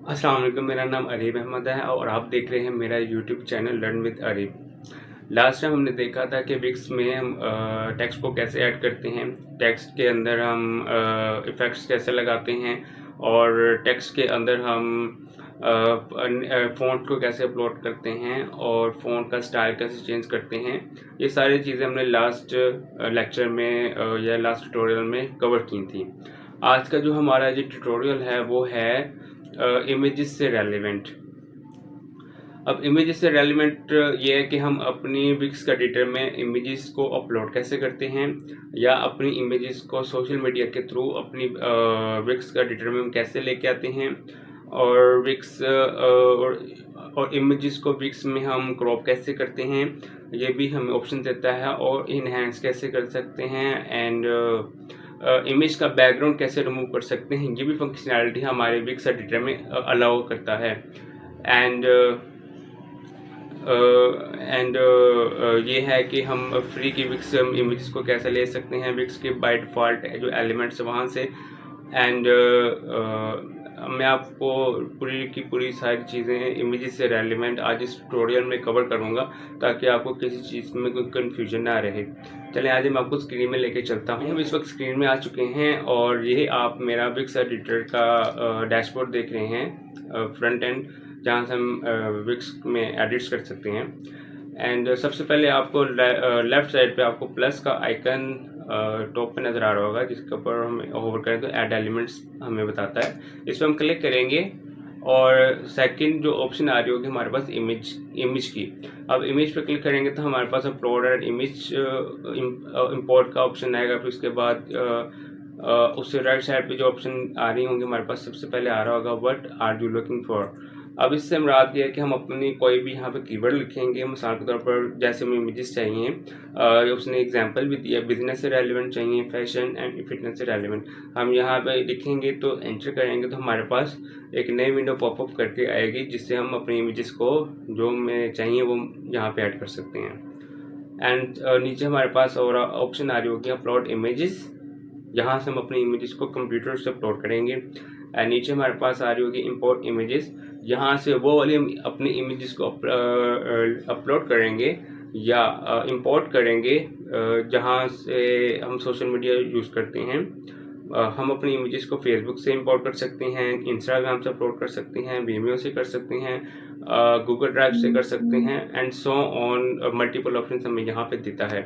अस्सलाम वालेकुम, मेरा नाम अरीब अहमद है और आप देख रहे हैं मेरा YouTube channel learn with Areeb. Last time हमने देखा था कि विक्स में हम टेक्स्ट को कैसे ऐड करते हैं, टेक्स्ट के अंदर हम इफ़ेक्ट्स कैसे लगाते हैं और टेक्स्ट के अंदर हम फ़ॉन्ट को कैसे अपलोड करते हैं और फ़ॉन्ट का स्टाइल कैसे चेंज करते हैं। ये सारी चीज़ें हमने लास्ट लेक्चर में या लास्ट ट्यूटोरियल में कवर की थी। आज का जो हमारा ये ट्यूटोरियल है वो है इमेजेस से रेलिवेंट। अब इमेजेस से रेलिवेंट ये है कि हम अपनी विक्स एडिटर में इमेजेस को अपलोड कैसे करते हैं या अपनी इमेजेस को सोशल मीडिया के थ्रू अपनी विक्स एडिटर में हम कैसे लेके आते हैं और विक्स और इमेजेस को विक्स में हम क्रॉप कैसे करते हैं, ये भी हमें ऑप्शन देता है। और इनहेंस कैसे कर सकते हैं एंड इमेज का बैकग्राउंड कैसे रिमूव कर सकते हैं, ये भी फंक्शनैलिटी हमारे विक्स एडिटर में अलाउ करता है। एंड ये है कि हम फ्री की विक्स इमेजेस को कैसे ले सकते हैं विक्स के बाय डिफ़ॉल्ट जो एलिमेंट्स वहाँ से। एंड मैं आपको पूरी की पूरी सारी चीज़ें इमेजेस से रेलिवेंट आज इस ट्यूटोरियल में कवर करूँगा ताकि आपको किसी चीज़ में कोई कन्फ्यूजन ना रहे। चलें आज मैं आपको स्क्रीन में लेके चलता हूँ। हम इस वक्त स्क्रीन में आ चुके हैं और ये आप मेरा विक्स एडिटर का डैशबोर्ड देख रहे हैं, फ्रंट एंड, जहाँ से हम विक्स में एडिट्स कर सकते हैं। एंड सबसे पहले आपको लेफ़्ट साइड पे आपको प्लस का आइकन टॉप पे नज़र आ रहा होगा, जिसके ऊपर हम होवर करें तो ऐड एलिमेंट्स हमें बताता है। इस पर हम क्लिक करेंगे और सेकंड जो ऑप्शन आ रही होगी हमारे पास इमेज की। अब इमेज पे क्लिक करेंगे तो हमारे पास अपलोड एंड इमेज इंपोर्ट का ऑप्शन आएगा। फिर उसके बाद उससे राइट साइड पे जो ऑप्शन आ रही होंगी हमारे पास, सबसे पहले आ रहा होगा what are you looking for. अब इससे मुराद ये है कि हम अपनी कोई भी यहाँ पे कीवर्ड लिखेंगे, मिसाल के तौर पर जैसे हमें इमेजेस चाहिए, उसने एग्जांपल भी दिया, बिजनेस से रेलिवेंट चाहिए, फैशन एंड फिटनेस से रेलिवेंट। हम यहाँ पे लिखेंगे तो एंटर करेंगे तो हमारे पास एक नई विंडो पॉपअप करके आएगी, जिससे हम अपनी इमेजेस को जो हमें चाहिए वो यहाँ पे ऐड कर सकते हैं। एंड नीचे हमारे पास और ऑप्शन आ रही होगी अपलोड इमेजेस, यहाँ से हम अपनी इमेजेस को कंप्यूटर से अपलोड करेंगे। एंड नीचे हमारे पास आ रही होगी इंपोर्ट इमेजेस, यहाँ से वो वाली अपनी इमेजेस को अपलोड करेंगे या इंपोर्ट करेंगे जहाँ से हम सोशल मीडिया यूज़ करते हैं। हम अपनी इमेजेस को फेसबुक से इंपोर्ट कर सकते हैं, इंस्टाग्राम से अपलोड कर सकते हैं, वीमियो से कर सकते हैं, गूगल ड्राइव से कर सकते हैं and so on. Multiple option हमें यहाँ पे देता है।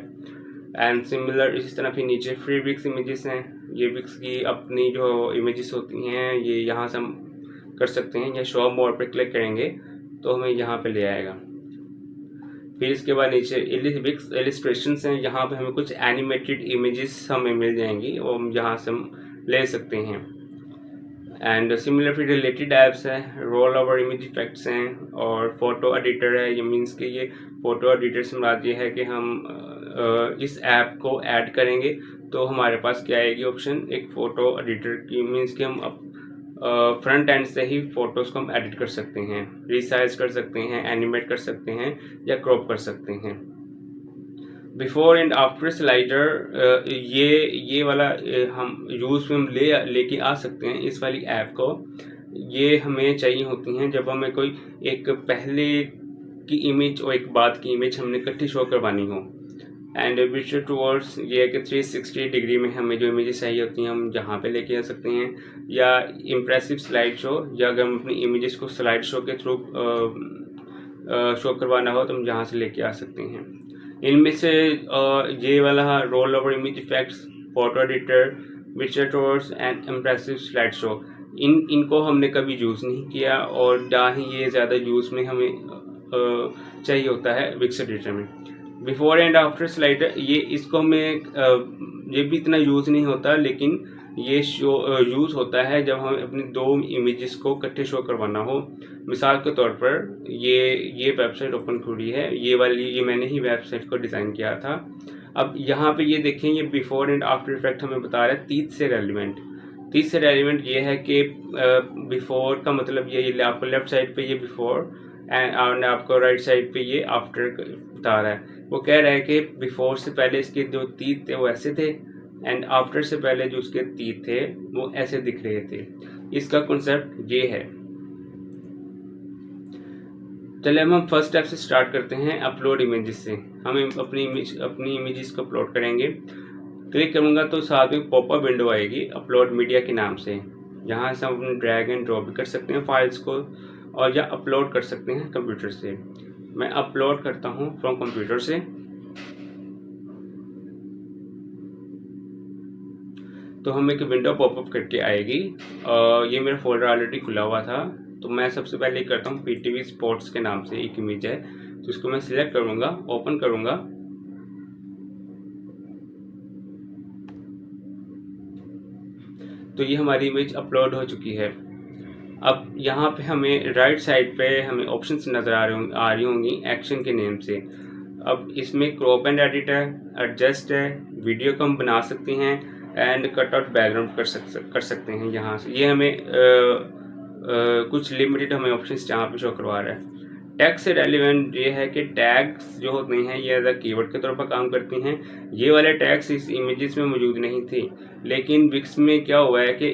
एंड सिमिलर इसी तरह फिर नीचे फ्री विक्स इमेजेस हैं, ये विक्स की अपनी जो इमेजेस होती हैं ये यहाँ से हम कर सकते हैं, या शो मोर पे क्लिक करेंगे तो हमें यहाँ पे ले आएगा। फिर इसके बाद नीचे विक्स इलिस्ट्रेशंस हैं, यहाँ पे हमें कुछ एनिमेटेड इमेजेस हमें मिल जाएंगी और हम यहाँ से हम ले सकते हैं। एंड सिमिलर फिर रिलेटेड ऐप्स हैं, रोल ओवर इमेज इफेक्ट्स हैं और फोटो एडिटर है। ये मीन्स कि ये फ़ोटो एडिटर से मुराद ये है कि हम इस ऐप को ऐड करेंगे तो हमारे पास क्या आएगी ऑप्शन, एक फ़ोटो एडिटर की। मीन्स कि हम फ्रंट एंड से ही फ़ोटोज़ को हम एडिट कर सकते हैं, रिसाइज कर सकते हैं, एनिमेट कर सकते हैं या क्रॉप कर सकते हैं। बिफोर एंड आफ्टर स्लाइडर ये वाला हम यूज़ में हम लेके आ सकते हैं इस वाली ऐप को। ये हमें चाहिए होती हैं जब हमें कोई एक पहले की इमेज और एक बाद की इमेज हमने इकट्ठी शो करवानी हो। एंड विजुअल टूवर्ड्स ये है कि 360 डिग्री में हमें जो इमेजेस चाहिए होती हैं हम जहाँ पे लेके आ सकते हैं, या इम्प्रेसिव स्लाइड शो, या अगर हम अपनी इमेजेस को स्लाइड शो के थ्रू शो करवाना हो तो हम यहाँ से लेके आ सकते हैं। इनमें से ये वाला roll over image effects, photo editor, visual towards and impressive slide show, इनको हमने कभी यूज़ नहीं किया और ना ही ये ज़्यादा यूज़ में हमें चाहिए होता है विक्स एडिटर में। बिफोर एंड आफ्टर स्लाइडर ये इसको हमें ये भी इतना यूज़ नहीं होता, लेकिन ये यूज़ होता है जब हमें अपनी दो इमेजेस को इकट्ठे शो करवाना हो। मिसाल के तौर पर ये वेबसाइट ओपन खुली है, ये मैंने ही वेबसाइट को डिज़ाइन किया था। अब यहाँ पे ये देखें, ये बिफोर एंड आफ्टर इफेक्ट हमें बता रहा है 30 से रेलिवेंट। 30 से रेलिवेंट ये है कि बिफोर का मतलब ये आपको लेफ्ट साइड पे ये बिफोर एंड आपको राइट साइड पे ये आफ्टर बता रहा है। वो कह रहा है कि बिफोर से पहले इसके जो तीत थे वो ऐसे थे एंड आफ्टर से पहले जो उसके तीत थे वो ऐसे दिख रहे थे। इसका कॉन्सेप्ट ये है। चलिए हम फर्स्ट स्टेप से स्टार्ट करते हैं, अपलोड इमेजेस से। हम अपनी इमेजेस को अपलोड करेंगे। क्लिक करूँगा तो साथ में पॉपअप विंडो आएगी अपलोड मीडिया के नाम से। यहाँ से हम ड्रैग एंड ड्रॉप भी कर सकते हैं फाइल्स को, और या अपलोड कर सकते हैं कंप्यूटर से। मैं अपलोड करता हूँ फ्रॉम कंप्यूटर से। तो हम एक विंडो पॉपअप करके आएगी। ये मेरा फोल्डर ऑलरेडी खुला हुआ था, तो मैं सबसे पहले करता हूँ PTV स्पोर्ट्स के नाम से एक इमेज है, तो इसको मैं सिलेक्ट करूँगा, ओपन करूँगा। तो ये हमारी इमेज अपलोड हो चुकी है। अब यहाँ पे हमें राइट साइड पे हमें ऑप्शंस नज़र आ रही होंगी एक्शन के नेम से। अब इसमें क्रॉप एंड एडिट है, एडजस्ट है, वीडियो को हम बना सकते हैं, एंड कट आउट बैकग्राउंड कर सकते हैं। यहाँ से ये हमें कुछ लिमिटेड हमें ऑप्शंस यहाँ पे शो करवा रहा है। टैग से रेलिवेंट ये है कि टैग्स जो होते हैं ये एज अ कीवर्ड के तौर पर काम करती हैं। ये वाले टैग्स इस इमेजेस में मौजूद नहीं थे, लेकिन विक्स में क्या हुआ है कि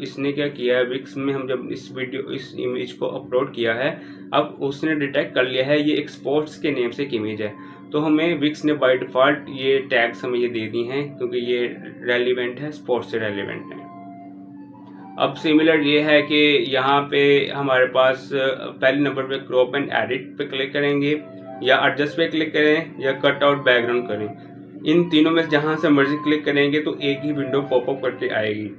इसने क्या किया है, विक्स में हम जब इस इमेज को अपलोड किया है, अब उसने डिटेक्ट कर लिया है ये एक स्पोर्ट्स के नेम से एक इमेज है। तो हमें विक्स ने बाय डिफ़ॉल्ट ये टैग्स हमें ये दे दी हैं, क्योंकि ये रेलिवेंट है, स्पोर्ट्स से रेलिवेंट है। अब सिमिलर ये है कि यहाँ पे हमारे पास पहले नंबर पे क्रॉप एंड एडिट पे क्लिक करेंगे, या एडजस्ट पे क्लिक करें, या कट आउट बैकग्राउंड करें। इन तीनों में जहाँ से मर्जी क्लिक करेंगे तो एक ही विंडो पॉपअप करके आएगी।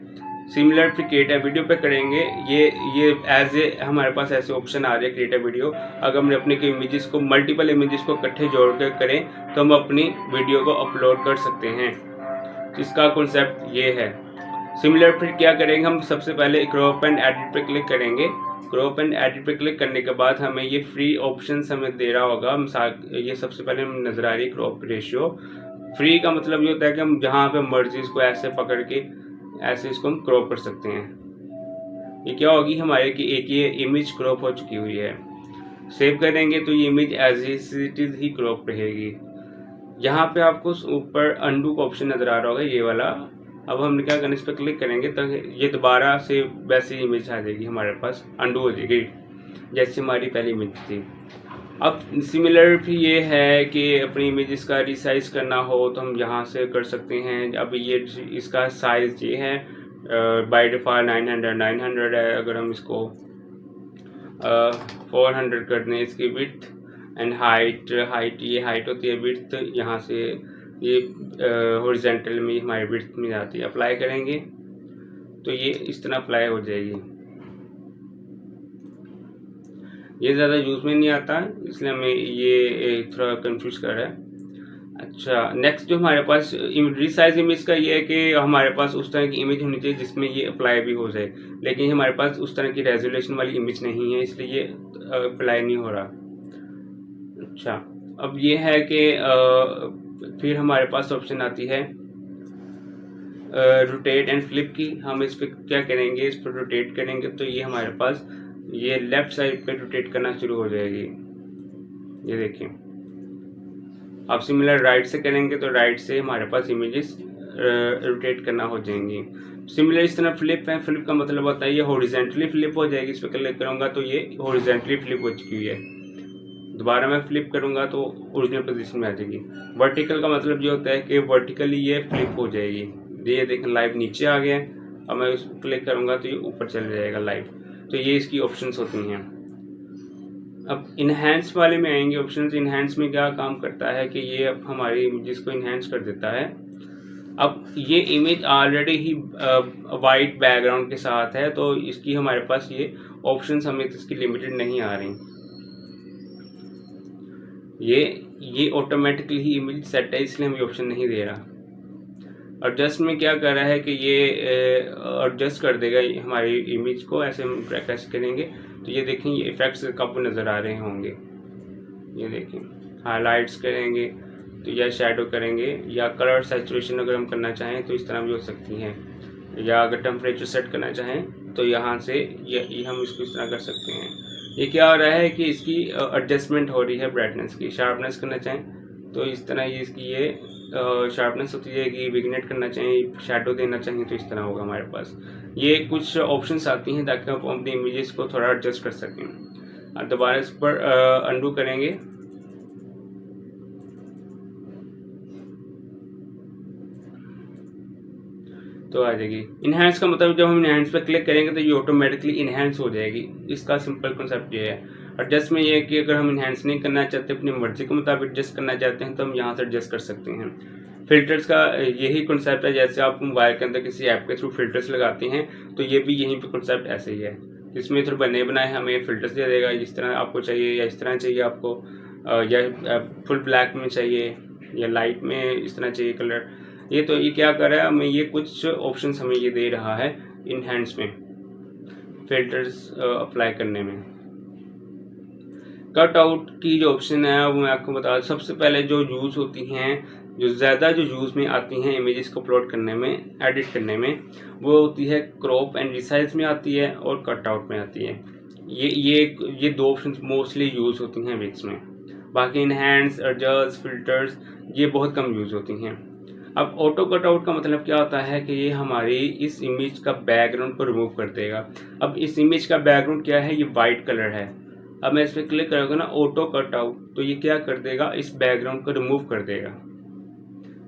सिमिलर फिर क्रिएट अ वीडियो पे करेंगे। ये एज ए हमारे पास ऐसे ऑप्शन आ रहे हैं क्रिएट अ वीडियो। अगर हम अपने इमेजेस को मल्टीपल इमेजेस को इकट्ठे जोड़ कर करें तो हम अपनी वीडियो को अपलोड कर सकते हैं। इसका कॉन्सेप्ट ये है। सिमिलर फिर क्या करेंगे, हम सबसे पहले क्रॉप एंड एडिट पे क्लिक करेंगे। क्रॉप एंड एडिट पे क्लिक करने के बाद हमें ये फ्री ऑप्शंस हमें दे रहा होगा। ये सबसे पहले हमें नज़र आ रही है क्रॉप रेशियो। फ्री का मतलब ये होता है कि हम जहाँ पे मर्जी इसको ऐसे पकड़ के ऐसे इसको हम क्रॉप कर सकते हैं। ये क्या होगी हमारे कि एक ये इमेज क्रॉप हो चुकी हुई है। सेव करेंगे तो ये इमेज एज इट इज़ ही क्रॉप रहेगी। यहाँ पे आपको ऊपर अंडू का ऑप्शन नज़र आ रहा होगा, ये वाला। अब हम क्या करना, इस पर क्लिक करेंगे तो ये दोबारा से वैसी इमेज आ जाएगी, हमारे पास अंडू हो जाएगी जैसे हमारी पहली इमेज थी। अब सिमिलर भी ये है कि अपनी इमेजेस का रिसाइज करना हो तो हम यहाँ से कर सकते हैं। अब ये इसका साइज़ ये है, बाय डिफ़ॉल्ट 900 है। अगर हम इसको 400 कर दें, इसकी विड्थ एंड हाइट ये हाइट होती है, विड्थ यहाँ से ये हॉरिजॉन्टल में हमारी विड्थ में जाती है। अप्लाई करेंगे तो ये इस तरह अप्लाई हो जाएगी। ये ज़्यादा यूज़ में नहीं आता, इसलिए हमें ये थोड़ा कंफ्यूज कर रहा है। अच्छा, नेक्स्ट जो हमारे पास रिसाइज इमेज का ये है कि हमारे पास उस तरह की इमेज होनी चाहिए जिसमें ये अप्लाई भी हो जाए, लेकिन हमारे पास उस तरह की रेजोल्यूशन वाली इमेज नहीं है, इसलिए ये अप्लाई नहीं हो रहा। अच्छा, अब ये है कि फिर हमारे पास ऑप्शन आती है रोटेट एंड फ्लिप की। हम इस पर क्या करेंगे, इस पर रोटेट करेंगे तो ये हमारे पास ये लेफ्ट साइड पे रोटेट करना शुरू हो जाएगी। ये देखिए। अब सिमिलर राइट से करेंगे तो राइट से हमारे पास इमेजेस रोटेट करना हो जाएंगी। सिमिलर इस तरह फ्लिप है। फ्लिप का मतलब होता है ये हॉरिजॉन्टली फ्लिप हो जाएगी। इस पर क्लिक करूँगा तो ये हॉरिजॉन्टली फ्लिप हो चुकी हुई है। दोबारा मैं फ्लिप करूँगा तो ओरिजिनल पोजीशन में आ जाएगी। वर्टिकल का मतलब ये होता है कि वर्टिकली ये फ्लिप हो जाएगी। ये देखें लाइव नीचे आ गया। अब मैं उस क्लिक करूँगा तो ये ऊपर चला जाएगा लाइव। तो ये इसकी ऑप्शंस होती हैं। अब इन्हेंस वाले में आएंगे ऑप्शंस। इन्हेंस में क्या काम करता है कि ये अब हमारी इमेजेस को इन्हेंस कर देता है। अब ये इमेज ऑलरेडी ही वाइट बैकग्राउंड के साथ है, तो इसकी हमारे पास ये ऑप्शंस हमें इसकी लिमिटेड नहीं आ रही। ये ऑटोमेटिकली ही इमेज सेट है, इसलिए हमें ऑप्शन नहीं दे रहा। एडजस्ट में क्या कर रहा है कि ये एडजस्ट कर देगा हमारी इमेज को। ऐसे हम प्रेस करेंगे तो ये देखें ये इफेक्ट्स कब नज़र आ रहे होंगे। ये देखें, हाईलाइट्स करेंगे तो या शैडो करेंगे, या कलर सैचुरेशन अगर हम करना चाहें तो इस तरह भी हो सकती हैं, या अगर टेम्परेचर सेट करना चाहें तो यहाँ से ये हम इसको इस तरह कर सकते हैं। ये क्या हो रहा है कि इसकी एडजस्टमेंट हो रही है ब्राइटनेस की। शार्पनेस करना चाहें तो इस तरह ये इसकी ये शार्पनेस होती जाएगी। विग्नेट करना चाहें, शैडो देना चाहें तो इस तरह होगा हमारे पास। ये कुछ ऑप्शंस आती हैं ताकि हम अपनी इमेजेस को थोड़ा एडजस्ट कर सकें। दोबारा इस पर अंडू करेंगे। तो आ जाएगी। इनहेंस का मतलब जब हम इनहेंस पर क्लिक करेंगे तो ये ऑटोमेटिकली इनहेंस हो जाएगी। इसका सिंपल कॉन्सेप्ट ये है। एडजस्ट में ये है कि अगर हम इनहेंस नहीं करना चाहते, अपनी मर्जी के मुताबिक एडजस्ट करना चाहते हैं, तो हम यहाँ से एडजस्ट कर सकते हैं। फिल्टर्स का यही कॉन्सेप्ट है। जैसे आप मोबाइल के अंदर किसी ऐप के थ्रू फिल्टर्स लगाते हैं, तो ये भी यहीं पे कॉन्सेप्ट ऐसे ही है। जिसमें थ्रू बने बनाए हमें फिल्टर्स दे देगा, जिस तरह आपको चाहिए या इस तरह चाहिए आपको, या फुल ब्लैक में चाहिए या लाइट में इस तरह चाहिए कलर। ये क्या कर रहा है, हमें ये कुछ ऑप्शंस हमें ये दे रहा है इनहेंस में, फिल्टर्स अप्लाई करने में। कट आउट की जो ऑप्शन है वो मैं आपको बता दूं, सबसे पहले जो यूज़ होती हैं, जो ज़्यादा जो यूज़ में आती हैं इमेजेस को अपलोड करने में, एडिट करने में, वो होती है क्रॉप एंड रिसाइज में आती है और कट आउट में आती है। ये दो ऑप्शन मोस्टली यूज़ होती हैं विक्स में। बाकी इनहेंस, एडजस्ट, फिल्टर्स ये बहुत कम यूज़ होती हैं। अब ऑटो कट आउट का मतलब क्या होता है कि ये हमारी इस इमेज का बैकग्राउंड को रिमूव कर देगा। अब इस इमेज का बैकग्राउंड क्या है, ये वाइट कलर है। अब मैं इस पर क्लिक करूँगा ना ऑटो कट आउट, तो ये क्या कर देगा, इस बैकग्राउंड को रिमूव कर देगा।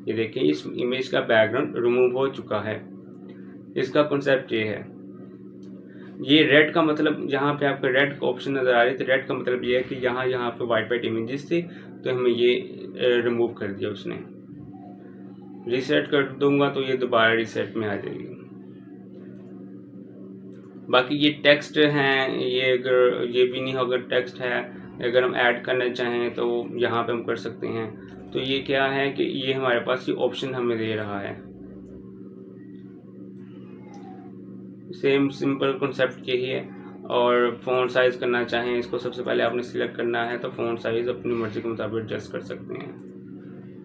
ये देखिए इस इमेज का बैकग्राउंड रिमूव हो चुका है। इसका कॉन्सेप्ट ये है। ये रेड का मतलब, यहाँ पे आपको रेड का ऑप्शन नज़र आ रही है, तो रेड का मतलब ये है कि यहाँ पे वाइट इमेजेस थी, तो हमें ये रिमूव कर दिया उसने। रीसेट कर दूंगा तो ये दोबारा रीसेट में आ जाएगी। बाकी ये टेक्स्ट हैं, ये अगर ये भी नहीं होगा टेक्स्ट है, अगर हम ऐड करना चाहें तो यहाँ पे हम कर सकते हैं। तो ये क्या है कि ये हमारे पास ये ऑप्शन हमें दे रहा है। सेम सिंपल कॉन्सेप्ट यही है। और फ़ॉन्ट साइज़ करना चाहें, इसको सबसे पहले आपने सिलेक्ट करना है, तो फ़ॉन्ट साइज़ अपनी मर्ज़ी के मुताबिक एडजस्ट कर सकते हैं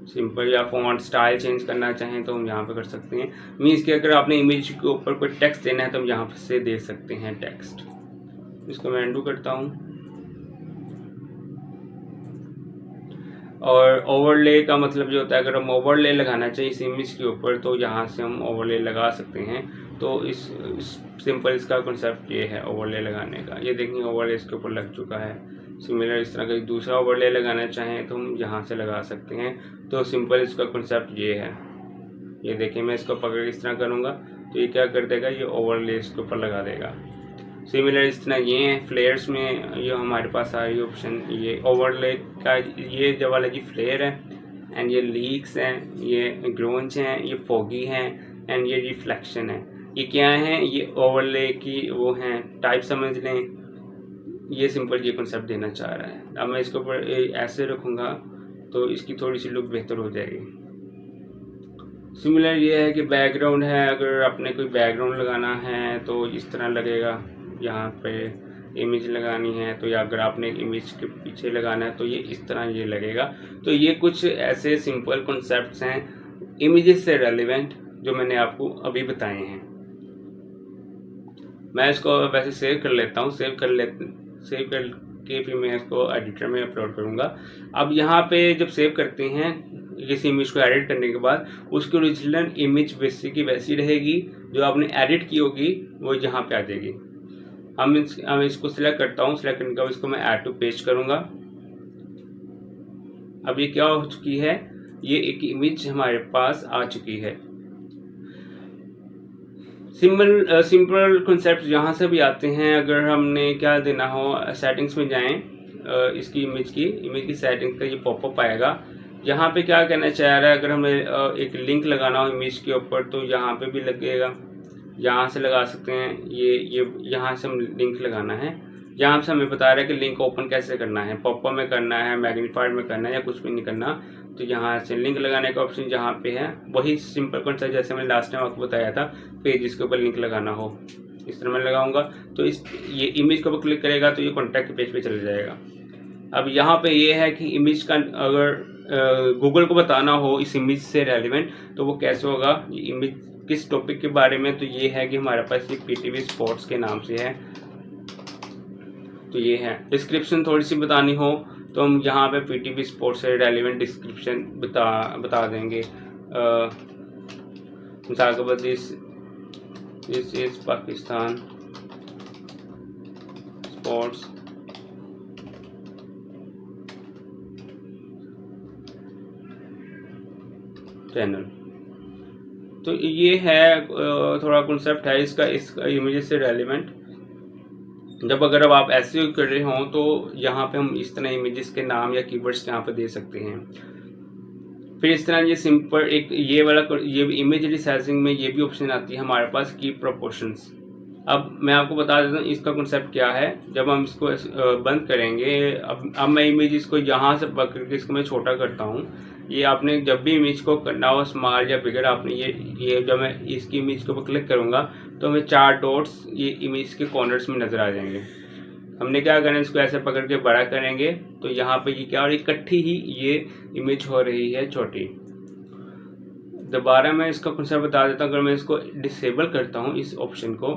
सिंपल। या फ़ॉन्ट स्टाइल चेंज करना चाहें तो हम यहाँ पे कर सकते हैं। मीन्स कि अगर आपने इमेज के ऊपर कोई टेक्स्ट देना है तो हम यहाँ से दे सकते हैं टेक्स्ट। इसको मैं अनडू करता हूँ। और ओवरले का मतलब जो होता है, अगर हम ओवरले लगाना चाहिए इस इमेज के ऊपर, तो यहाँ से हम ओवरले लगा सकते हैं। तो इस सिंपल इसका कॉन्सेप्ट ये है ओवरले लगाने का। ये देखिए ओवरले इसके ऊपर लग चुका है। सिमिलर इस तरह का दूसरा ओवरले लगाना चाहें तो हम यहाँ से लगा सकते हैं। तो सिंपल इसका कॉन्सेप्ट ये है। ये देखिए मैं इसको पकड़ के इस तरह करूँगा तो ये क्या कर देगा, ये ओवरले इसके ऊपर लगा देगा। सिमिलर इस तरह ये हैं फ्लेयर्स में, ये हमारे पास आ रही ऑप्शन, ये ओवरले का ये जो वाला जी फ्लेयर है, एंड ये लीक्स हैं, ये ग्रोंच हैं, ये फोगी हैं, एंड ये रिफ्लेक्शन है। ये क्या है, ये ओवरले की वो हैं टाइप समझ लें। ये सिंपल ये कॉन्सेप्ट देना चाह रहा है। अब मैं इसके ऊपर ऐसे रखूँगा तो इसकी थोड़ी सी लुक बेहतर हो जाएगी। सिमिलर ये है कि बैकग्राउंड है, अगर आपने कोई बैकग्राउंड लगाना है तो इस तरह लगेगा। यहाँ पे इमेज लगानी है तो, या अगर आपने इमेज के पीछे लगाना है तो ये इस तरह ये लगेगा। तो ये कुछ ऐसे सिंपल कॉन्सेप्ट्स हैं इमेजेस से रेलिवेंट जो मैंने आपको अभी बताए हैं। मैं इसको वैसे सेव कर लेता हूँ। सेव करके फिर मैं इसको एडिटर में अपलोड करूँगा। अब यहाँ पे जब सेव करते हैं इस इमेज को एडिट करने के बाद, उसकी ओरिजिनल इमेज वैसी की वैसी रहेगी, जो आपने एडिट की होगी वो यहाँ पे आ जाएगी। हम इसको सिलेक्ट करता हूँ। सिलेक्ट करने के बाद इसको मैं ऐड टू पेज करूँगा। अब ये क्या हो चुकी है, ये एक इमेज हमारे पास आ चुकी है। सिंपल कॉन्सेप्ट यहाँ से भी आते हैं। अगर हमने क्या देना हो, सेटिंग्स में जाएं, इसकी इमेज की सेटिंग्स का ये पॉपअप आएगा। यहाँ पे क्या कहना चाह रहा है, अगर हमें एक लिंक लगाना हो इमेज के ऊपर तो यहाँ पे भी लगेगा, यहाँ से लगा सकते हैं। ये यहाँ से हम लिंक लगाना है। यहाँ से हमें बता रहा है कि लिंक ओपन कैसे करना है, पॉपअप में करना है, मैग्नीफाइड में करना है, या कुछ भी नहीं करना। तो यहाँ से लिंक लगाने का ऑप्शन जहाँ पे है वही सिंपल कॉन्सेप्ट जैसे मैंने लास्ट टाइम आपको बताया था, पेज जिसके ऊपर लिंक लगाना हो इस तरह मैं लगाऊंगा। तो ये इमेज के ऊपर क्लिक करेगा तो ये कॉन्टैक्ट पेज पे चला जाएगा। अब यहाँ पे ये है कि इमेज का अगर गूगल को बताना हो इस इमेज से रेलिवेंट तो वो कैसे होगा, ये इमेज किस टॉपिक के बारे में, तो ये है कि हमारे पास ये पीटीवी स्पोर्ट्स के नाम से है। तो ये है। डिस्क्रिप्शन थोड़ी सी बतानी हो तो हम यहाँ पे पीटीवी स्पोर्ट्स से रेलिवेंट डिस्क्रिप्शन बता देंगे। मिसाल के बाद this is Pakistan sports channel. तो ये है थोड़ा कॉन्सेप्ट है इसका इमेजेस से रेलिवेंट। जब अगर अब आप एसईओ कर रहे हो तो यहाँ पे हम इस तरह इमेजेस के नाम या कीवर्ड्स यहाँ पे दे सकते हैं। फिर इस तरह ये सिंपल एक ये वाला ये इमेज रिसाइजिंग में ये भी ऑप्शन आती है हमारे पास की प्रोपोर्शंस। अब मैं आपको बता देता हूँ इसका कॉन्सेप्ट क्या है। जब हम इसको बंद करेंगे, अब मैं इमेज इसको यहाँ से पकड़ के इसको मैं छोटा करता हूँ। ये आपने जब भी इमेज को करना हो स्मॉल या बिगर, आपने ये जब मैं इसकी इमेज के ऊपर क्लिक करूँगा तो हमें 4 डॉट्स ये इमेज के कॉर्नर्स में नज़र आ जाएंगे। हमने क्या करना है, इसको ऐसे पकड़ के बड़ा करेंगे तो यहाँ पे ये क्या, और इकट्ठी ही ये इमेज हो रही है छोटी। दोबारा मैं इसका कॉन्सेप्ट बता देता हूँ। अगर मैं इसको डिसेबल करता हूँ इस ऑप्शन को,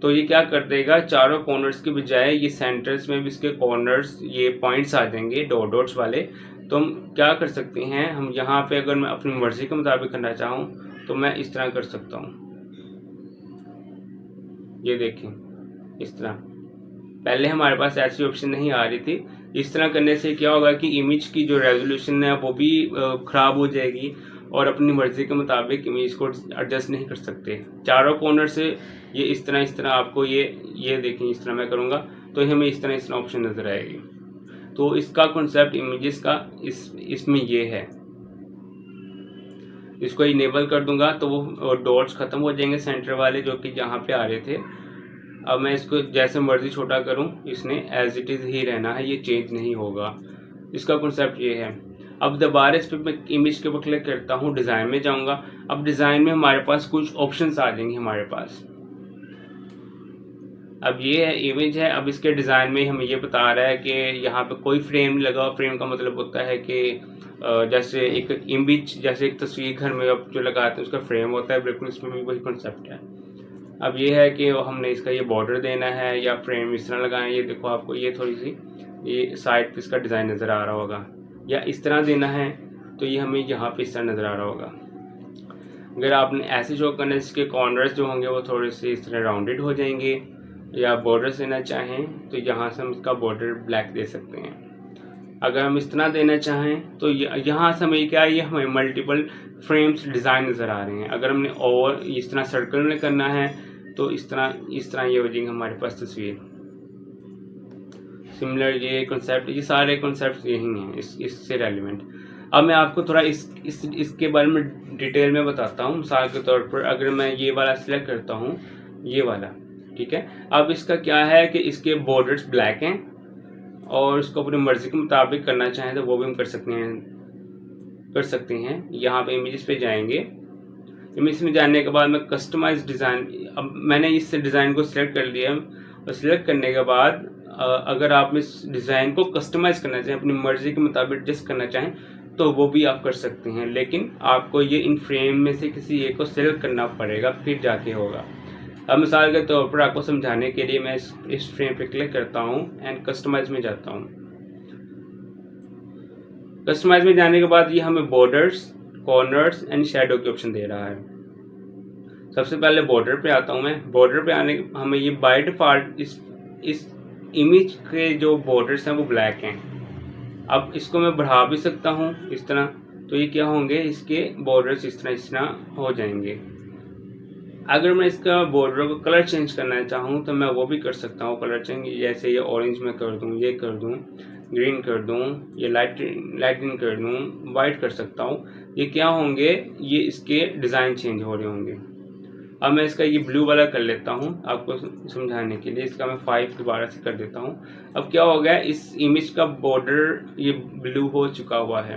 तो ये क्या कर देगा, चारों कॉर्नर्स के बजाय ये सेंटर्स में भी इसके कॉर्नर्स ये पॉइंट्स आ जाएंगे डॉट्स वाले। तो हम क्या कर सकते हैं, हम यहाँ पे अगर मैं अपनी मर्जी के मुताबिक करना चाहूँ तो मैं इस तरह कर सकता हूँ। ये देखें इस तरह, पहले हमारे पास ऐसी ऑप्शन नहीं आ रही थी। इस तरह करने से क्या होगा कि इमेज की जो रेजोल्यूशन है वो भी ख़राब हो जाएगी और अपनी मर्ज़ी के मुताबिक इमेज को एडजस्ट नहीं कर सकते। चारों कॉर्नर से ये इस तरह आपको ये देखें, इस तरह मैं करूँगा तो हमें इस तरह ऑप्शन नज़र आएगी। तो इसका कॉन्सेप्ट इमेजेस का इसमें ये है। इसको इनेबल कर दूंगा तो वो डॉट्स ख़त्म हो जाएंगे सेंटर वाले जो कि यहाँ पे आ रहे थे। अब मैं इसको जैसे मर्जी छोटा करूं, इसने एज इट इज़ ही रहना है, ये चेंज नहीं होगा। इसका कॉन्सेप्ट ये है। अब दोबारा इस पर मैं इमेज के ऊपर क्लिक करता हूं, डिज़ाइन में जाऊंगा। अब डिज़ाइन में हमारे पास कुछ ऑप्शंस आ जाएंगे हमारे पास। अब ये है इमेज है। अब इसके डिज़ाइन में हमें ये बता रहा है कि यहाँ पे कोई फ्रेम लगा। फ्रेम का मतलब होता है कि जैसे एक इमेज, जैसे एक तस्वीर घर में अब जो लगाते हैं उसका फ्रेम होता है, बिल्कुल इसमें भी वही कॉन्सेप्ट है। अब ये है कि हमने इसका ये बॉर्डर देना है या फ्रेम इस तरह लगाना है। ये देखो आपको ये थोड़ी सी ये साइड पे इसका डिज़ाइन नज़र आ रहा होगा, या इस तरह देना है तो ये हमें यहाँ पे इस तरह नज़र आ रहा होगा। अगर आपने ऐसे शो करना है इसके कॉर्नर्स जो होंगे वो थोड़े से इस तरह राउंडेड हो जाएंगे, या बॉर्डर देना चाहें तो यहाँ से हम इसका बॉर्डर ब्लैक दे सकते हैं। अगर हम इस तरह देना चाहें तो यहाँ से हमें क्या, ये हमें मल्टीपल फ्रेम्स डिज़ाइन नज़र आ रहे हैं। अगर हमने और इस तरह सर्कल में करना है तो इस तरह ये हो जाएंगे हमारे पास तस्वीर। सिमिलर ये कॉन्सेप्ट, ये सारे कॉन्सेप्ट यही हैं इससे रेलिवेंट। अब मैं आपको थोड़ा इसके बारे में डिटेल में बताता हूँ। मिसाल के तौर पर अगर मैं ये वाला सिलेक्ट करता हूँ, ये वाला, ठीक है। अब इसका क्या है कि इसके बॉर्डर्स ब्लैक हैं और इसको अपनी मर्जी के मुताबिक करना चाहें तो वो भी हम कर सकते हैं। यहाँ पे इमेजेस पे जाएंगे। इमेज में जाने के बाद मैं कस्टमाइज डिज़ाइन, अब मैंने इस डिज़ाइन को सिलेक्ट कर लिया और सिलेक्ट करने के बाद अगर आप इस डिज़ाइन को कस्टमाइज करना चाहें, अपनी मर्जी के मुताबिक एडजस्ट करना चाहें तो वो भी आप कर सकते हैं। लेकिन आपको ये इन फ्रेम में से किसी एक को सिलेक्ट करना पड़ेगा, फिर जाके होगा। अब मिसाल के तौर पर आपको समझाने के लिए मैं इस फ्रेम पे क्लिक करता हूँ एंड कस्टमाइज में जाता हूँ। कस्टमाइज में जाने के बाद ये हमें बॉर्डर्स, कॉर्नर्स एंड शैडो के ऑप्शन दे रहा है। सबसे पहले बॉर्डर पे आता हूँ मैं। बॉर्डर पे आने हमें ये बाय डिफॉल्ट इस इमेज के जो बॉर्डर्स हैं वो ब्लैक हैं। अब इसको मैं बढ़ा भी सकता हूँ इस तरह, तो ये क्या होंगे, इसके बॉर्डर्स इस तरह हो जाएंगे। अगर मैं इसका बॉर्डर को कलर चेंज करना चाहूँ तो मैं वो भी कर सकता हूँ। कलर चेंज जैसे ये ऑरेंज में कर दूँ, ये कर दूँ, ग्रीन कर दूँ, ये लाइट ग्रीन कर दूँ, वाइट कर सकता हूँ। ये क्या होंगे, ये इसके डिज़ाइन चेंज हो रहे होंगे। अब मैं इसका ये ब्लू वाला कर लेता हूँ आपको समझाने के लिए। इसका मैं 5 दोबारा से कर देता हूँ। अब क्या हो गया, इस इमेज का बॉर्डर ये ब्लू हो चुका हुआ है।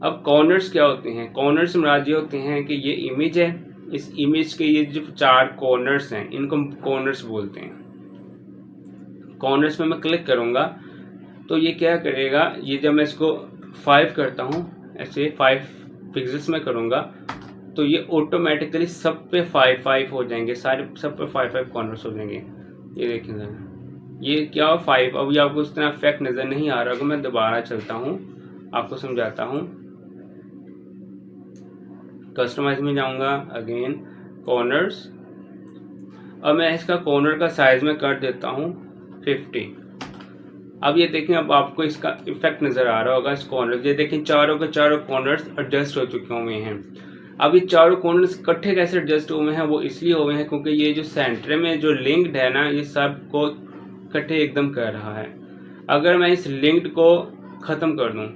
अब कॉर्नर्स क्या होते हैं, कॉर्नर्स मुराद ये होते हैं कि ये इमेज है, इस इमेज के ये जो 4 कॉर्नर्स हैं इनको कॉर्नर्स बोलते हैं। कॉर्नर्स में मैं क्लिक करूँगा तो ये क्या करेगा, ये जब मैं इसको 5 करता हूँ, ऐसे 5 पिक्सेल्स में करूँगा तो ये ऑटोमेटिकली सब पे 5 हो जाएंगे, सब पे 5 कॉर्नर्स हो जाएंगे। ये देखें ज़रा, ये क्या 5। अभी आपको इस तरह इफेक्ट नज़र नहीं आ रहा होगा। मैं दोबारा चलता हूँ, आपको समझाता हूँ। कस्टमाइज में जाऊंगा, अगेन कॉर्नर्स। अब मैं इसका कॉर्नर का साइज में कर देता हूँ 50। अब ये देखें, अब आपको इसका इफेक्ट नज़र आ रहा होगा इस कॉर्नर। ये देखें चारों के चारों कॉर्नर्स एडजस्ट हो चुके हुए हैं। अब ये चारों कॉर्नर्स इकट्ठे कैसे एडजस्ट हुए हैं, वो इसलिए हुए हैं क्योंकि ये जो सेंटर में जो लिंक्ड है ना, ये सब को इकट्ठे एकदम कर रहा है। अगर मैं इस लिंक्ड को ख़त्म कर दूं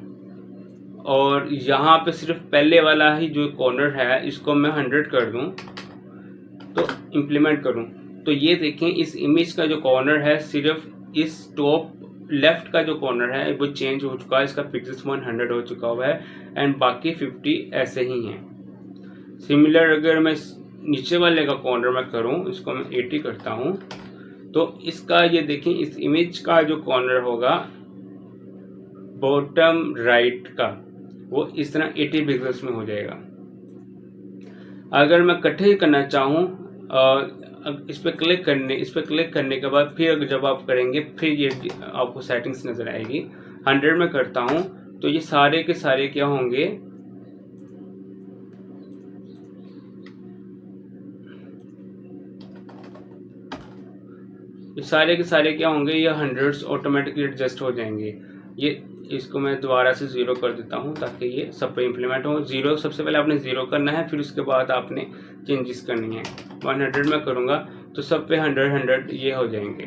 और यहाँ पे सिर्फ पहले वाला ही जो कॉर्नर है इसको मैं 100 कर दूं तो इम्प्लीमेंट करूं, तो ये देखें इस इमेज का जो कॉर्नर है, सिर्फ इस टॉप लेफ्ट का जो कॉर्नर है वो चेंज हो चुका है, इसका पिक्सेल्स 100 हो चुका हुआ है एंड बाकी 50 ऐसे ही हैं। सिमिलर अगर मैं नीचे वाले का कॉर्नर मैं करूं, इसको मैं 80 करता हूं, तो इसका ये देखें इस इमेज का जो कॉर्नर होगा बॉटम राइट का, वो इस तरह 80 पिक्सेल्स में हो जाएगा। अगर मैं इकट्ठे करना चाहूँ, इस पर क्लिक करने के बाद फिर जब आप करेंगे फिर ये आपको सेटिंग्स नज़र आएगी। 100 में करता हूँ तो ये सारे के सारे क्या होंगे, ये सारे के सारे क्या होंगे, ये 100 ऑटोमेटिकली एडजस्ट हो जाएंगे। ये इसको मैं दोबारा से 0 कर देता हूँ ताकि ये सब पे इम्प्लीमेंट हो। 0 सबसे पहले आपने 0 करना है, फिर उसके बाद आपने चेंजेस करनी है। 100 में करूँगा तो सब पे 100 ये हो जाएंगे।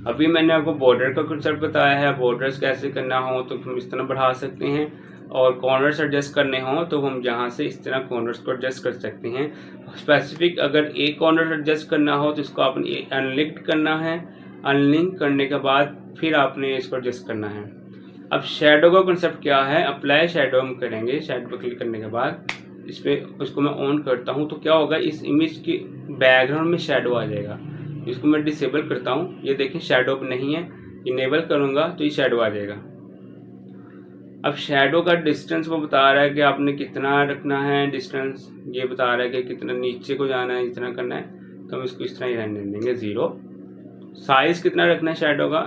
अभी मैंने आपको बॉर्डर का कंसेप्ट बताया है, बॉर्डर्स कैसे करना हो तो हम इस तरह बढ़ा सकते हैं, और कॉर्नर्स एडजस्ट करने हो तो हम यहाँ से इस तरह कॉर्नर्स को एडजस्ट कर सकते हैं। स्पेसिफिक अगर एक कॉर्नर एडजस्ट करना हो तो इसको आपने अनलिंक करना है, अनलिंक करने के बाद फिर आपने इसको एडजस्ट करना है। अब शेडो का कंसेप्ट क्या है, अप्लाई शेडो हम करेंगे। शेडो पर क्लिक करने के बाद इस पर उसको मैं ऑन करता हूँ तो क्या होगा, इस इमेज के बैकग्राउंड में शेडो आ जाएगा। इसको मैं डिसेबल करता हूँ, ये देखें शेडो नहीं है, इनेबल करूँगा तो ये शेडो आ जाएगा। अब शेडो का डिस्टेंस वो बता रहा है कि आपने कितना रखना है डिस्टेंस, ये बता रहा है कि कितना नीचे को जाना है, इतना करना है, तो हम इसको इस तरह ही रहने देंगे 0। साइज़ कितना रखना है शेडो का,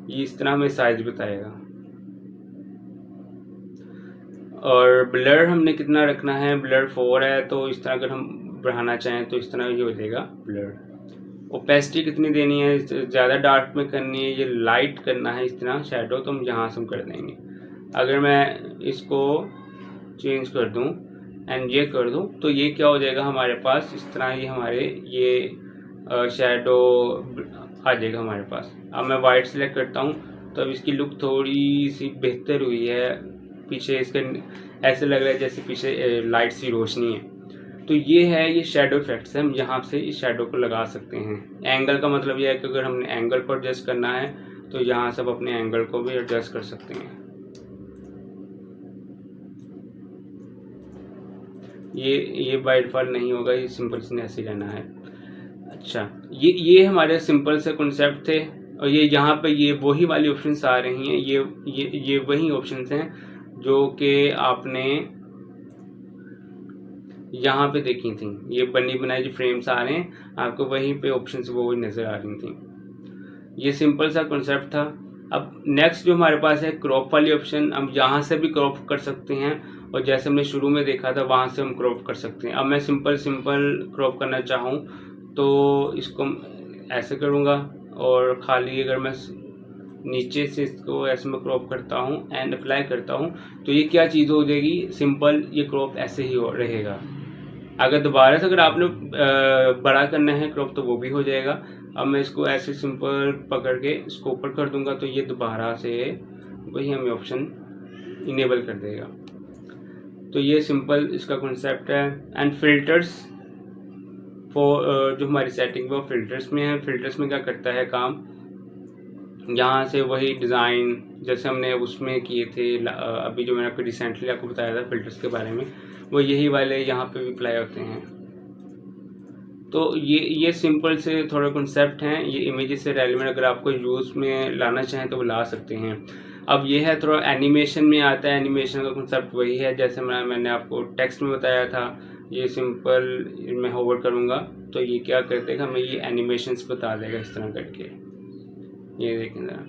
ये इस तरह हमें साइज़ बताएगा। और ब्लर हमने कितना रखना है, ब्लर 4 है, तो इस तरह अगर हम बढ़ाना चाहें तो इस तरह ही हो जाएगा ब्लर। ओपेसिटी कितनी देनी है, ज़्यादा डार्क में करनी है, ये लाइट करना है इस तरह शेडो, तो हम यहाँ से हम कर देंगे। अगर मैं इसको चेंज कर दूँ एंड ये कर दूँ तो ये क्या हो जाएगा हमारे पास, इस तरह ही हमारे ये शेडो आ जाएगा हमारे पास। अब मैं वाइट सेलेक्ट करता हूँ तो अब इसकी लुक थोड़ी सी बेहतर हुई है, पीछे इसके ऐसे लग रहा है जैसे पीछे लाइट सी रोशनी है। तो ये है, ये शेडो इफेक्ट्स है, हम यहाँ से इस शेडो को लगा सकते हैं। एंगल का मतलब यह है कि अगर हमने एंगल को एडजस्ट करना है तो यहाँ से अपने एंगल को भी एडजस्ट कर सकते हैं। ये बाय डिफॉल्ट नहीं होगा, ये सिंपल से ऐसे रहना है। अच्छा, ये हमारे सिंपल से कॉन्सेप्ट थे, और ये यहाँ पे ये वही वाली ऑप्शंस आ रही हैं, ये वही ऑप्शंस हैं जो कि आपने यहाँ पे देखी थी। ये बनी बनाई जो फ्रेम्स आ रहे हैं आपको वहीं पे ऑप्शंस वो नज़र आ रही थी। ये सिंपल सा कॉन्सेप्ट था। अब नेक्स्ट जो हमारे पास है क्रॉप वाली ऑप्शन, हम यहाँ से भी क्रॉप कर सकते हैं, और जैसे हमने शुरू में देखा था वहाँ से हम क्रॉप कर सकते हैं। अब मैं सिंपल क्रॉप करना चाहूँ तो इसको ऐसे करूँगा, और खाली अगर मैं नीचे से इसको ऐसे में क्रॉप करता हूँ एंड अप्लाई करता हूँ तो ये क्या चीज़ हो जाएगी, सिंपल ये क्रॉप ऐसे ही रहेगा। अगर दोबारा से अगर आपने बड़ा करना है क्रॉप तो वो भी हो जाएगा। अब मैं इसको ऐसे सिंपल पकड़ के इसको ऊपर कर दूंगा तो ये दोबारा से वही हमें ऑप्शन इनेबल कर देगा। तो ये सिंपल इसका कॉन्सेप्ट है। एंड फिल्टर्स जो हमारी सेटिंग वो फिल्टर्स में है। फिल्टर्स में क्या करता है काम, यहाँ से वही डिज़ाइन जैसे हमने उसमें किए थे, अभी जो मैंने आपको रिसेंटली आपको बताया था फिल्टर्स के बारे में, वो यही वाले यहाँ पे भी अप्लाई होते हैं। तो ये सिंपल से थोड़े कॉन्सेप्ट हैं, ये इमेजेस से रेलिवेंट अगर आपको यूज़ में लाना चाहें तो वो ला सकते हैं। अब ये है थोड़ा एनिमेशन में आता है। एनिमेशन का कॉन्सेप्ट वही है जैसे मैंने आपको टेक्स्ट में बताया था। ये सिंपल मैं होवर करूँगा तो ये क्या कर देगा, हमें ये एनिमेशंस बता देगा इस तरह करके। ये देखें ज़रा,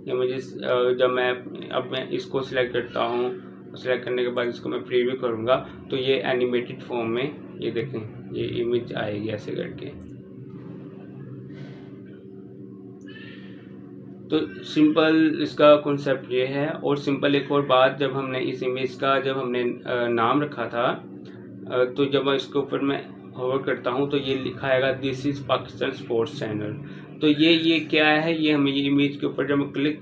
इमेजेस जब मैं इसको सिलेक्ट करता हूँ, सिलेक्ट करने के बाद इसको मैं प्रीव्यू करूँगा तो ये एनिमेटेड फॉर्म में ये देखें ये इमेज आएगी ऐसे करके। तो सिंपल इसका कॉन्सेप्ट ये है। और सिंपल एक और बात, जब हमने इस इमेज का नाम रखा था, तो जब इसके ऊपर मैं होवर करता हूँ तो ये लिखा आएगा this is Pakistan sports channel. तो ये क्या है, ये हमें ये इमेज के ऊपर जब मैं क्लिक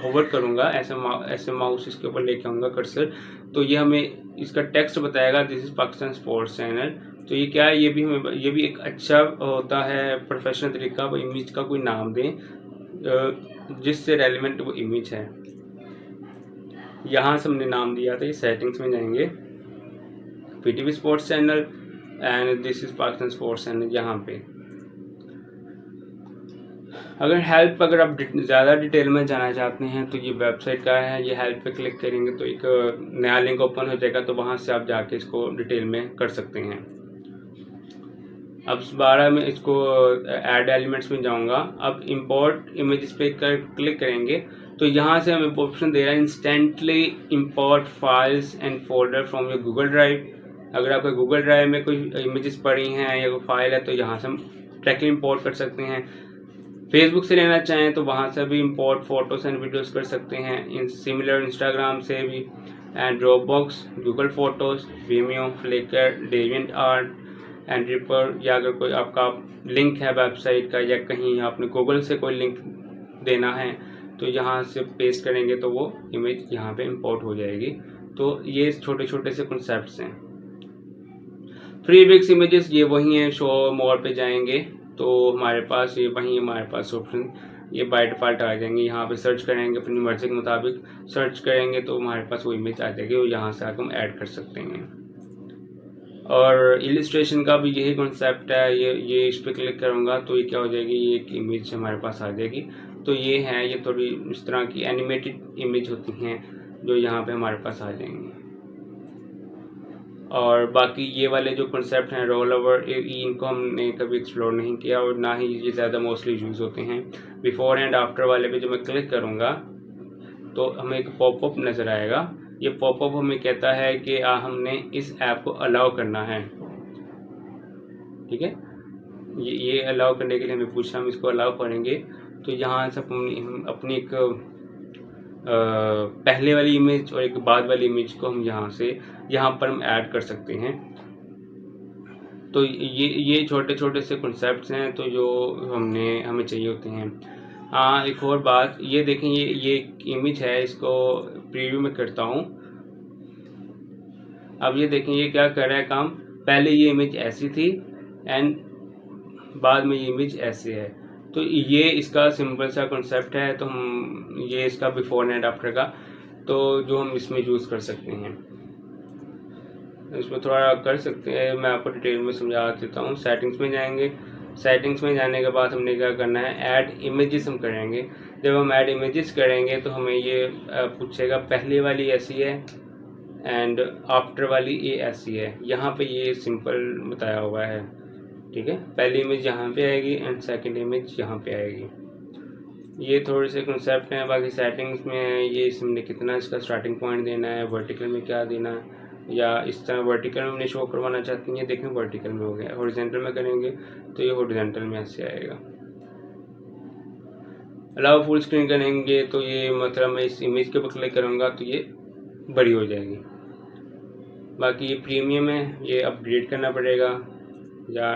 होवर करूँगा, ऐसे माउस इसके ऊपर लेके आऊँगा कर्सर, तो ये हमें इसका टेक्स्ट बताएगा this is Pakistan sports channel. तो ये क्या है, ये भी एक अच्छा होता है प्रोफेशनल तरीका, वो इमेज का कोई नाम दें जिससे रेलिवेंट वो इमेज है। यहाँ से हमने नाम दिया था, ये सेटिंग्स में जाएंगे, PTV sports channel and this is Pakistan sports channel. यहाँ पे अगर आप ज़्यादा डिटेल में जाना चाहते हैं तो ये वेबसाइट का है, ये हेल्प पे क्लिक करेंगे तो एक नया लिंक ओपन हो जाएगा, तो वहाँ से आप जाके इसको डिटेल में कर सकते हैं। अब दोबारा मैं इसको ऐड एलिमेंट्स में जाऊँगा। अब इंपोर्ट इमेजेस पे क्लिक करेंगे तो यहाँ से हमें ऑप्शन दे रहा है instantly import files and folder from your Google drive. अगर आपका गूगल ड्राइव में कोई इमेजेस पड़ी हैं या कोई फाइल है तो यहाँ से हम डायरेक्टली इंपोर्ट कर सकते हैं। फेसबुक से लेना चाहें तो वहाँ से भी इंपोर्ट फोटोज एंड वीडियोस कर सकते हैं। सिमिलर इंस्टाग्राम से भी, and Dropbox, Google Photos, Vimeo, Flickr, DeviantArt and ripper, या अगर कोई आपका लिंक है वेबसाइट का या कहीं आपने गूगल से कोई लिंक देना है तो यहाँ से पेस्ट करेंगे तो वो इमेज यहाँ पे इंपोर्ट हो जाएगी। तो ये छोटे छोटे से कॉन्सेप्ट्स हैं। फ्री विक्स इमेजेस ये वही हैं, शो मोर पे जाएंगे तो हमारे पास ये वही हमारे पास ऑप्शन ये बाय डिफ़ॉल्ट आ जाएंगे। यहाँ पे सर्च करेंगे, अपनी मर्जी के मुताबिक सर्च करेंगे तो हमारे पास वो इमेज आ जाएगी और यहाँ से आकर हम ऐड कर सकते हैं। और इलिस्ट्रेशन का भी यही कॉन्सेप्ट है। ये इस पर क्लिक करूँगा तो ये क्या हो जाएगी, ये एक इमेज हमारे पास आ जाएगी। तो ये है, ये थोड़ी इस तरह की एनिमेटेड इमेज होती हैं जो यहाँ पे हमारे पास आ जाएंगी। और बाकी ये वाले जो कॉन्सेप्ट हैं रोल ओवर, इनको हमने कभी एक्सप्लोर नहीं किया और ना ही ये ज़्यादा मोस्टली यूज़ होते हैं। बिफोर एंड आफ्टर वाले पे जो मैं क्लिक करूँगा तो हमें एक पॉपअप नज़र आएगा। ये पॉपअप हमें कहता है कि हमने इस ऐप को अलाउ करना है। ठीक है, ये अलाउ करने के लिए हमें पूछा, हम इसको अलाउ करेंगे तो यहाँ से अपनी एक पहले वाली इमेज और एक बाद वाली इमेज को हम यहाँ पर हम ऐड कर सकते हैं। तो ये छोटे छोटे से कॉन्सेप्ट्स हैं तो जो हमें चाहिए होते हैं। एक और बात, ये देखें, ये इमेज है, इसको प्रीव्यू में करता हूँ। अब ये देखें ये क्या कर रहा है काम, पहले ये इमेज ऐसी थी एंड बाद में ये इमेज ऐसे है। तो ये इसका सिंपल सा कॉन्सेप्ट है। तो हम ये इसका बिफोर एंड आफ्टर का तो जो हम इसमें यूज़ कर सकते हैं, इसमें थोड़ा कर सकते हैं। मैं आपको डिटेल में समझा देता हूँ। सेटिंग्स में जाएंगे, सेटिंग्स में जाने के बाद हमने क्या करना है, ऐड इमेजेस हम करेंगे। जब हम ऐड इमेजेस करेंगे तो हमें ये पूछेगा पहले वाली ऐसी है एंड आफ्टर वाली ये ऐसी है। यहाँ पे ये सिंपल बताया हुआ है। ठीक है, पहली इमेज यहाँ पे आएगी एंड सेकंड इमेज यहाँ पे आएगी। ये थोड़े से कॉन्सेप्ट हैं। बाकी सेटिंग्स में है ये हमने कितना इसका स्टार्टिंग पॉइंट देना है, वर्टिकल में क्या देना है, या इस तरह वर्टिकल में हमने शो करवाना चाहते हैं। ये देखें वर्टिकल में हो गया, हॉरिजॉन्टल में करेंगे तो ये हॉरिजॉन्टल में ऐसे आएगा। अलाउ फुल स्क्रीन करेंगे तो ये मतलब मैं इस इमेज के ऊपर क्लिक करूँगा तो ये बड़ी हो जाएगी। बाकी ये प्रीमियम है, ये अपग्रेड करना पड़ेगा। या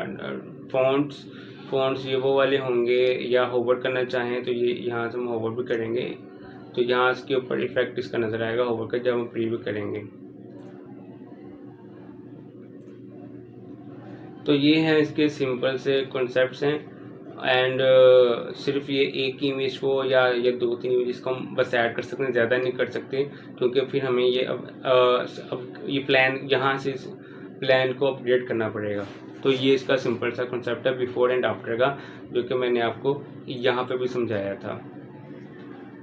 फ़ॉन्ट्स ये वो वाले होंगे, या होवर करना चाहें तो ये यहाँ से हम होवर भी करेंगे तो यहाँ इसके ऊपर इफेक्ट इसका नज़र आएगा होवर का जब हम प्रीव्यू करेंगे। तो ये हैं इसके सिंपल से कॉन्सेप्ट्स हैं। एंड सिर्फ ये एक ही इमेज को या ये 2-3 इमेज को हम बस ऐड कर सकते हैं, ज़्यादा नहीं कर सकते, क्योंकि फिर हमें ये अब ये प्लान यहाँ से इस प्लान को अपडेट करना पड़ेगा। तो ये इसका सिंपल सा कॉन्सेप्ट है बिफोर एंड आफ्टर का, जो कि मैंने आपको यहाँ पे भी समझाया था।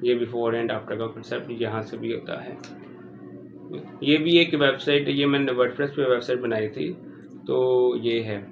ये बिफोर एंड आफ्टर का कॉन्सेप्ट यहाँ से भी होता है। ये भी एक वेबसाइट, ये मैंने वर्डप्रेस पे वेबसाइट बनाई थी तो ये है।